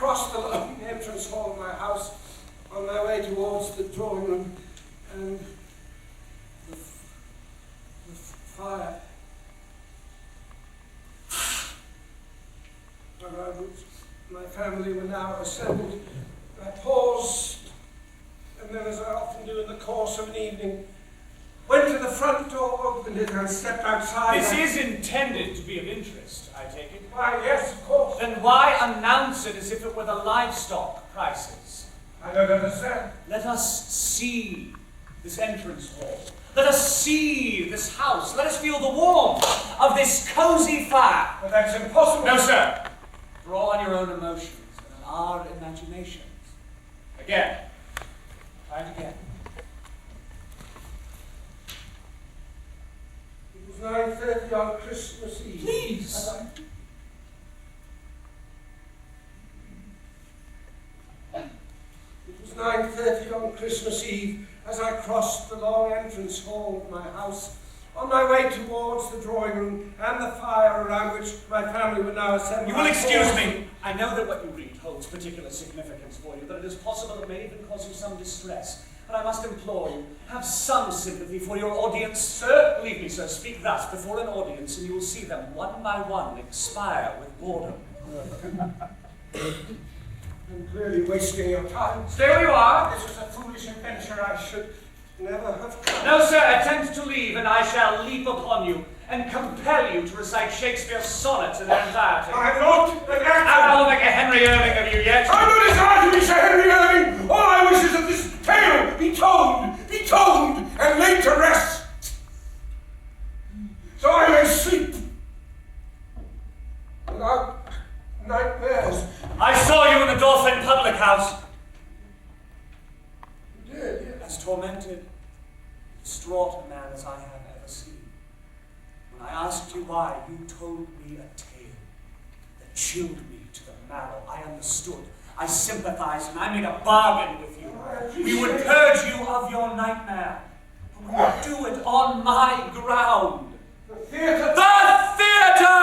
crossed the long entrance hall of my house on my way towards the drawing room, and the fire around which my family were now assembled. I paused, and then, as I often do in the course of an evening, went to the front door, opened it, and stepped outside. This is intended to be of interest, I take it? Why, yes, of course. Then why announce it as if it were the livestock prices? I don't understand. Let us see this entrance hall. Let us see this house. Let us feel the warmth of this cozy fire. But that's impossible. No, sir. Draw on your own emotions and on our imaginations. Again. Try it again. It was 9:30 on Christmas Eve. Please. It was 9:30 on Christmas Eve as I crossed the long entrance hall of my house on my way towards the drawing room and the fire around which my family were now assembled. You will excuse me. I know that what you read holds particular significance for you, that it is possible it may even cause you some distress. But I must implore you, have some sympathy for your audience. Sir, believe me, sir, speak thus before an audience, and you will see them one by one expire with boredom. I'm clearly wasting your time. Stay where you are. This was a foolish adventure I should never have come. No, sir, attempt to leave, and I shall leap upon you and compel you to recite Shakespeare's sonnets in their entirety. I'm not an actor. I will make a Henry Irving of you yet. I don't desire to be Sir Henry Irving. All I wish is that this tale be told, and laid to rest, so I may sleep without nightmares. I saw you in the Dolphin public house. You did, yes. As tormented, distraught a man as I have ever seen. When I asked you why, you told me a tale that chilled me to the marrow. I understood, I sympathized, and I made a bargain with you. We would purge you of your nightmare, but we would do it on my ground. The theatre! The theater!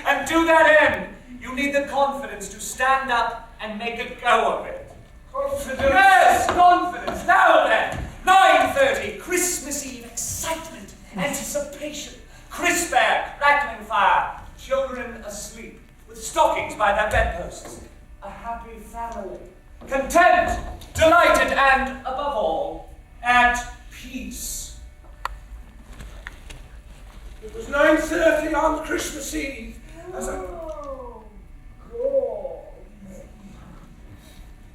And to that end, you need the confidence to stand up and make a go of it. Confidence? Yes, confidence. Now then, 9:30, Christmas Eve, excitement, anticipation, crisp air, crackling fire, children asleep, with stockings by their bedposts. A happy family, content, delighted, and, above all, at peace. It was 9:30 on Christmas Eve as I...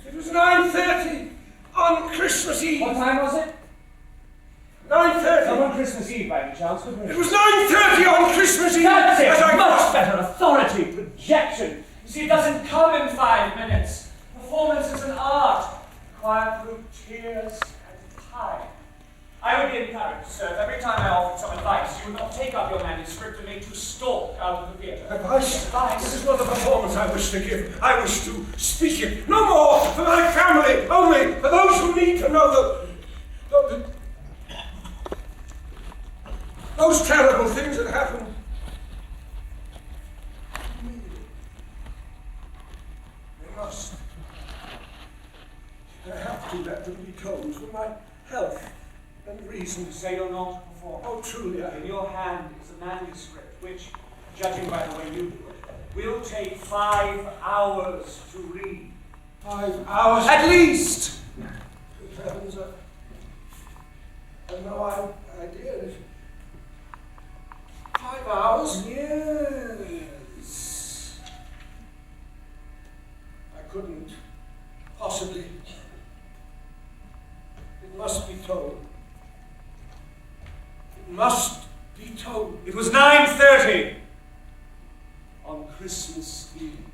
It was 9:30 on Christmas Eve. What time was it? 9:30. Not on Christmas Eve, by any chance. It was 9:30 on Christmas Eve. That's it! as I... Much better. Authority, projection. You see, it doesn't come in 5 minutes. Performance is an art, acquired through tears and time. I would be encouraged, sir, if every time I offered some advice, you would not take up your manuscript and make to stalk out of the theatre. Advice? Advice? This is not the performance I wish to give. I wish to speak it. No more for my family, only for those who need to know those terrible things that happened to me. They must. I have to let them be told for my health and reason. To say you're not performing. Oh, truly, In your hand is a manuscript which, judging by the way you do it, will take 5 hours to read. 5 hours? At least! Good heavens, I have no idea. 5 hours? Yes. I couldn't possibly. It must be told. It must be told. It was 9:30 on Christmas Eve.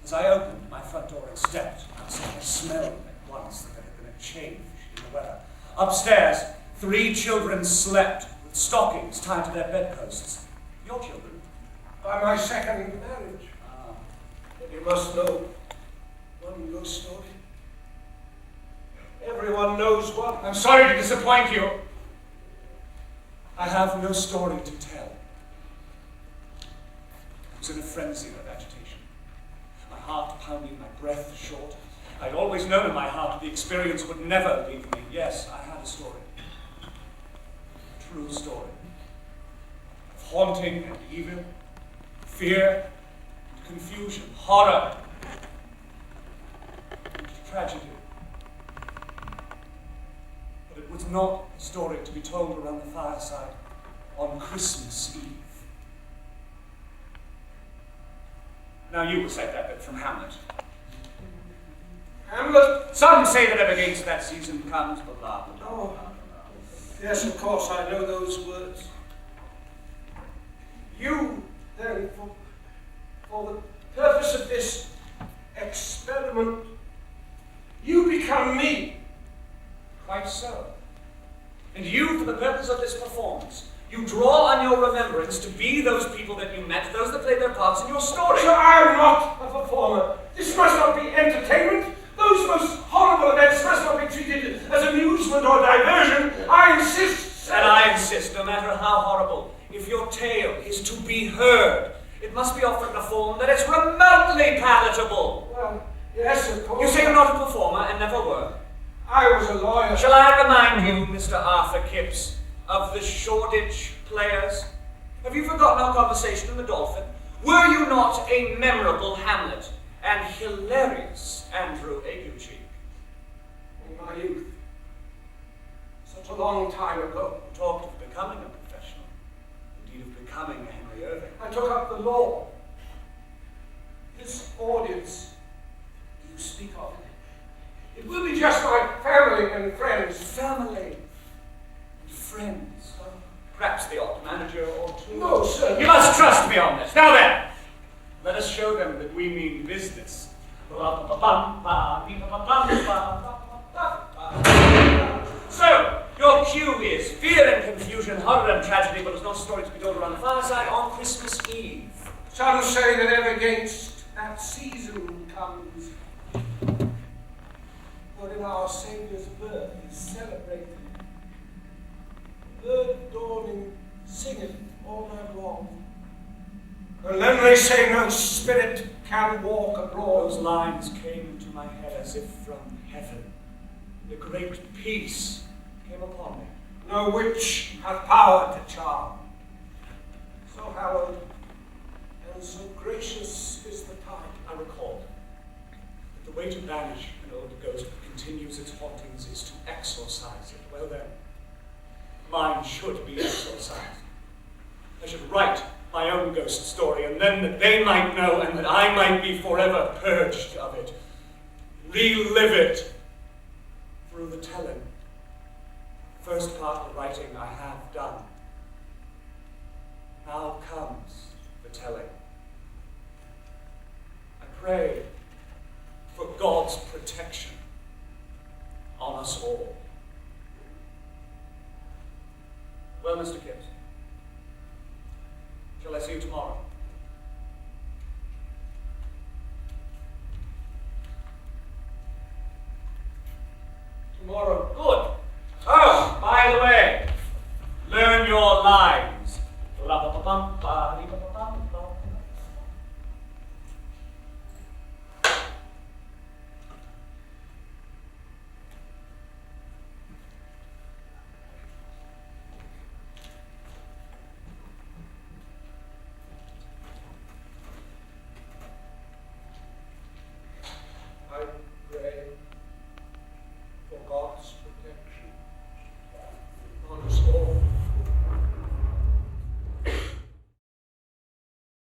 As I opened my front door and stepped outside, I smelled at once that there had been a change in the weather. Upstairs, 3 children slept with stockings tied to their bedposts. Your children? By my second marriage. Ah. You must know one ghost story. Everyone knows one. I'm sorry to disappoint you. I have no story to tell. I was in a frenzy of agitation. my heart pounding, my breath short. I'd always known in my heart the experience would never leave me. Yes, I had a story. A true story. Of haunting and evil, fear and confusion, horror and tragedy. But it was not a story to be told around the fireside on Christmas Eve. Now you will say that bit from Hamlet. Hamlet? Some say that ever against that season comes, blah, blah, blah, blah, Oh, blah, blah. yes, of course, I know those words. You, then, for the purpose of this experiment, you become me. Quite so. And you, for the purpose of this performance, you draw on your remembrance to be those people that you met, those that played their parts in your story. So I am not a performer. This must not be entertainment. Those most horrible events must not be treated as amusement or diversion. I insist, sir. And I insist, no matter how horrible, if your tale is to be heard, it must be offered in a form that is remotely palatable. Well, yes, of course. You say you're not a performer and never were. I was a lawyer. Shall I remind you, Mr. Arthur Kipps, of the Shoreditch players? Have you forgotten our conversation in the Dolphin? Were you not a memorable Hamlet and hilarious Andrew Aguecheek? In my youth. Such a long time ago. You talked of becoming a professional, indeed of becoming a Henry Irving. I took up the law. This audience you speak of, it will be just my family and friends. Family and friends. Perhaps the odd manager or two. No, sir. You must trust me on this. Now then, let us show them that we mean business. So, your cue is fear and confusion, horror and tragedy, but it's not a story to be told around the fireside on Christmas Eve. Some say that ever against that season comes, wherein our Saviour's birth is celebrated. The bird of dawning singeth all night long. And then they say no spirit can walk abroad. Those lines came into my head as if from heaven. The great peace came upon me. No witch hath power to charm. So hallowed and so gracious is the time. I recall that the way to banish an old ghost that continues its hauntings is to exorcise it. Well then, mine should be exorcised. I should write my own ghost story, and then that they might know and that I might be forever purged of it. Relive it through the telling. First part of the writing I have done. Now comes the telling. I pray for God's protection on us all. Well, Mr. Kipps, shall I see you tomorrow? Tomorrow. Good. Oh, by the way, learn your lines.